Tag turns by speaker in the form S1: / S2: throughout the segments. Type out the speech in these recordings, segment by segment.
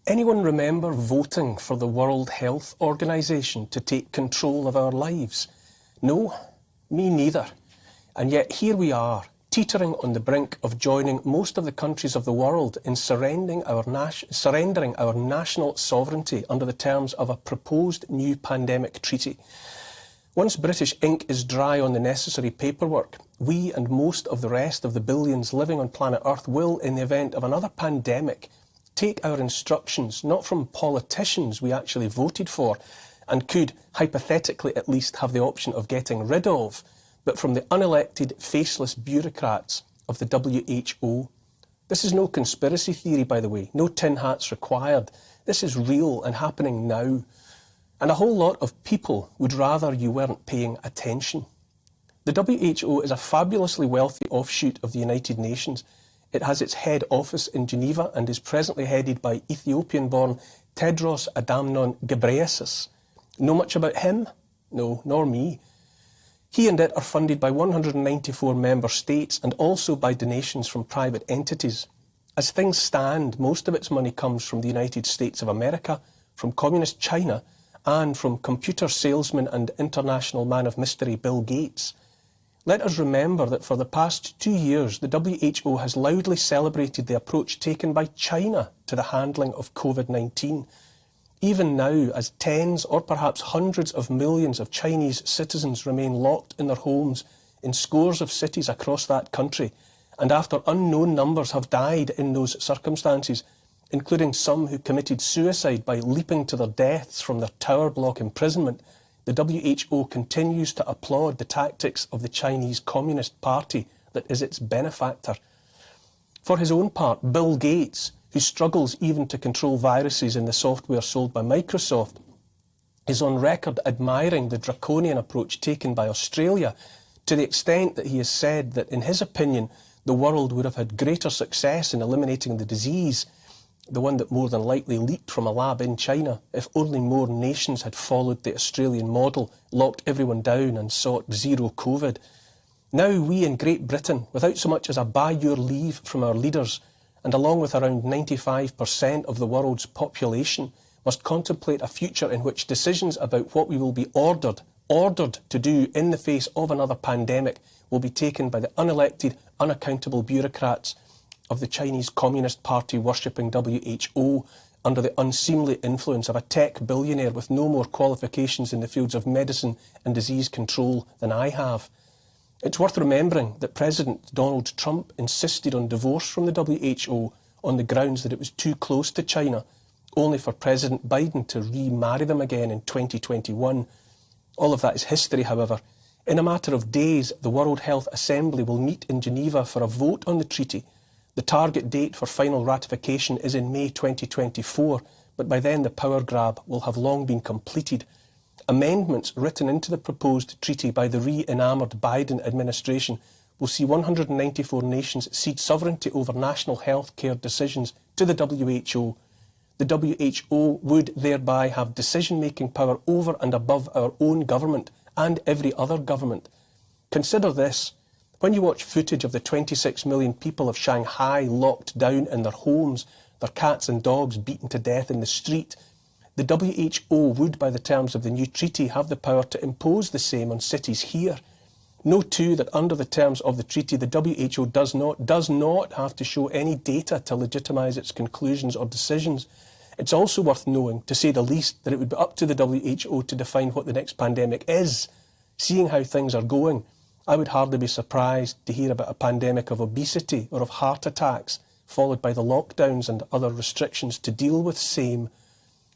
S1: Anyone remember voting for the World Health Organization to take control of our lives? No, me neither. And yet here we are, teetering on the brink of joining most of the countries of the world in surrendering our national sovereignty under the terms of a proposed new pandemic treaty. Once British ink is dry on the necessary paperwork, we and most of the rest of the billions living on planet Earth will, in the event of another pandemic, take our instructions not from politicians we actually voted for and could, hypothetically at least, have the option of getting rid of, but from the unelected, faceless bureaucrats of the W.H.O. This is no conspiracy theory, by the way, no tin hats required. This is real and happening now. And a whole lot of people would rather you weren't paying attention. The WHO is a fabulously wealthy offshoot of the United Nations. It has its head office in Geneva and is presently headed by Ethiopian-born Tedros Adhanom Ghebreyesus. Know much about him? No, nor me. He and it are funded by 194 member states and also by donations from private entities. As things stand, most of its money comes from the United States of America, from communist China, and from computer salesman and international man of mystery Bill Gates. Let us remember that for the past 2 years, the WHO has loudly celebrated the approach taken by China to the handling of COVID-19. Even now, as tens or perhaps hundreds of millions of Chinese citizens remain locked in their homes in scores of cities across that country, and after unknown numbers have died in those circumstances, including some who committed suicide by leaping to their deaths from their tower block imprisonment, the WHO continues to applaud the tactics of the Chinese Communist Party that is its benefactor. For his own part, Bill Gates, who struggles even to control viruses in the software sold by Microsoft, is on record admiring the draconian approach taken by Australia, to the extent that he has said that, in his opinion, the world would have had greater success in eliminating the disease, the one that more than likely leaked from a lab in China, if only more nations had followed the Australian model, locked everyone down and sought zero COVID. Now we in Great Britain, without so much as a by your leave from our leaders, and along with around 95% of the world's population, must contemplate a future in which decisions about what we will be ordered to do in the face of another pandemic will be taken by the unelected, unaccountable bureaucrats of the Chinese Communist Party worshipping WHO under the unseemly influence of a tech billionaire with no more qualifications in the fields of medicine and disease control than I have. It's worth remembering that President Donald Trump insisted on divorce from the WHO on the grounds that it was too close to China, only for President Biden to remarry them again in 2021. All of that is history, however. In a matter of days, the World Health Assembly will meet in Geneva for a vote on the treaty. The target date for final ratification is in May 2024, but by then the power grab will have long been completed. Amendments written into the proposed treaty by the re-enamoured Biden administration will see 194 nations cede sovereignty over national health care decisions to the WHO. The WHO would thereby have decision-making power over and above our own government and every other government. Consider this. When you watch footage of the 26 million people of Shanghai locked down in their homes, their cats and dogs beaten to death in the street, the WHO would, by the terms of the new treaty, have the power to impose the same on cities here. Note too that under the terms of the treaty, the WHO does not have to show any data to legitimise its conclusions or decisions. It's also worth knowing, to say the least, that it would be up to the WHO to define what the next pandemic is. Seeing how things are going, I would hardly be surprised to hear about a pandemic of obesity or of heart attacks, followed by the lockdowns and other restrictions to deal with same.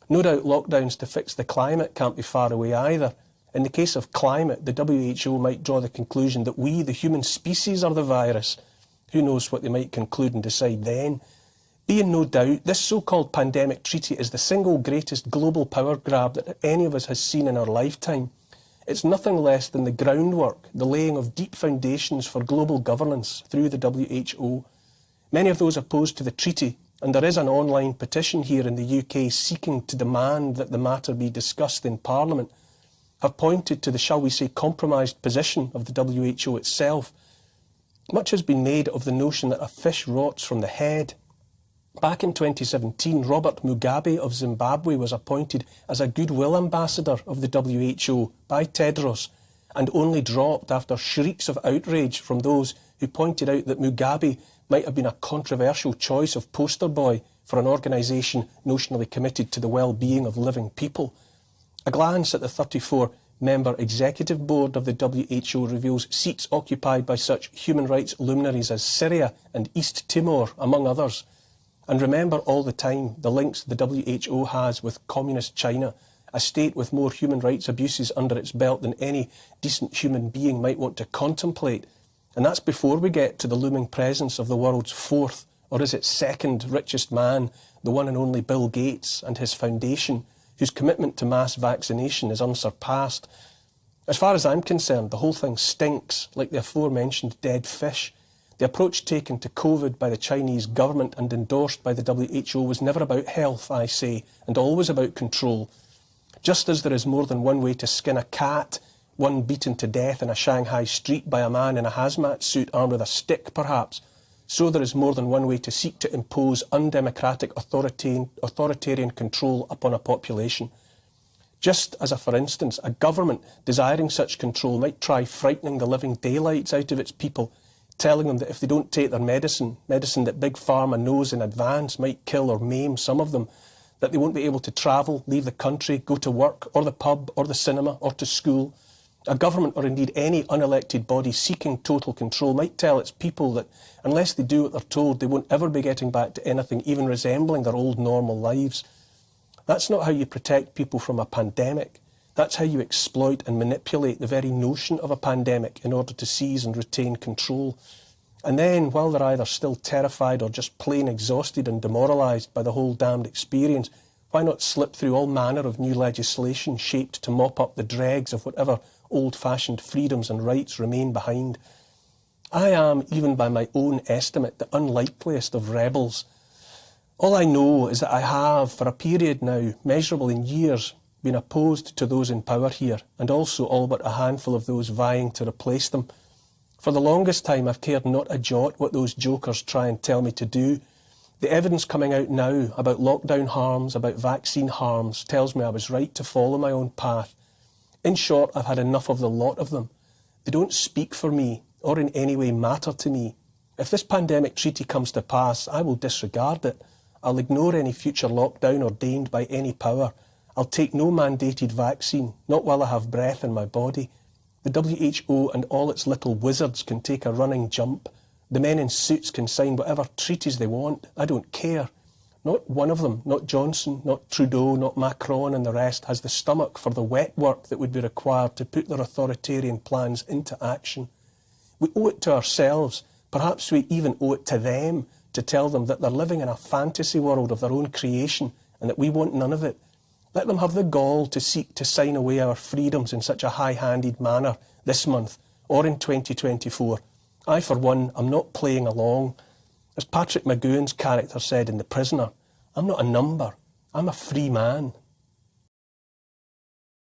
S1: No doubt lockdowns to fix the climate can't be far away either. In the case of climate, the WHO might draw the conclusion that we, the human species, are the virus. Who knows what they might conclude and decide then? Be in no doubt, this so-called pandemic treaty is the single greatest global power grab that any of us has seen in our lifetime. It's nothing less than the groundwork, the laying of deep foundations for global governance through the WHO. Many of those opposed to the treaty, and there is an online petition here in the UK seeking to demand that the matter be discussed in Parliament, have pointed to the, shall we say, compromised position of the WHO itself. Much has been made of the notion that a fish rots from the head. Back in 2017, Robert Mugabe of Zimbabwe was appointed as a goodwill ambassador of the WHO by Tedros, and only dropped after shrieks of outrage from those who pointed out that Mugabe might have been a controversial choice of poster boy for an organisation notionally committed to the well-being of living people. A glance at the 34-member executive board of the WHO reveals seats occupied by such human rights luminaries as Syria and East Timor, among others. And remember all the time the links the WHO has with communist China, a state with more human rights abuses under its belt than any decent human being might want to contemplate. And that's before we get to the looming presence of the world's fourth, or is it second, richest man, the one and only Bill Gates and his foundation, whose commitment to mass vaccination is unsurpassed. As far as I'm concerned, the whole thing stinks like the aforementioned dead fish. The approach taken to COVID by the Chinese government and endorsed by the WHO was never about health, I say, and always about control. Just as there is more than one way to skin a cat, one beaten to death in a Shanghai street by a man in a hazmat suit armed with a stick, perhaps, so there is more than one way to seek to impose undemocratic authoritarian control upon a population. Just as, for instance, a government desiring such control might try frightening the living daylights out of its people, telling them that if they don't take their medicine that Big Pharma knows in advance might kill or maim some of them, that they won't be able to travel, leave the country, go to work, or the pub, or the cinema, or to school. A government, or indeed any unelected body seeking total control, might tell its people that unless they do what they're told, they won't ever be getting back to anything even resembling their old normal lives. That's not how you protect people from a pandemic. That's how you exploit and manipulate the very notion of a pandemic in order to seize and retain control. And then, while they're either still terrified or just plain exhausted and demoralised by the whole damned experience, why not slip through all manner of new legislation shaped to mop up the dregs of whatever old-fashioned freedoms and rights remain behind? I am, even by my own estimate, the unlikeliest of rebels. All I know is that I have, for a period now, measurable in years, been opposed to those in power here, and also all but a handful of those vying to replace them. For the longest time, I've cared not a jot what those jokers try and tell me to do. The evidence coming out now about lockdown harms, about vaccine harms, tells me I was right to follow my own path. In short, I've had enough of the lot of them. They don't speak for me, or in any way matter to me. If this pandemic treaty comes to pass, I will disregard it. I'll ignore any future lockdown ordained by any power. I'll take no mandated vaccine, not while I have breath in my body. The WHO and all its little wizards can take a running jump. The men in suits can sign whatever treaties they want. I don't care. Not one of them, not Johnson, not Trudeau, not Macron and the rest, has the stomach for the wet work that would be required to put their authoritarian plans into action. We owe it to ourselves, perhaps we even owe it to them, to tell them that they're living in a fantasy world of their own creation and that we want none of it. Let them have the gall to seek to sign away our freedoms in such a high-handed manner this month or in 2024. I, for one, am not playing along. As Patrick McGowan's character said in The Prisoner, I'm not a number, I'm a free man.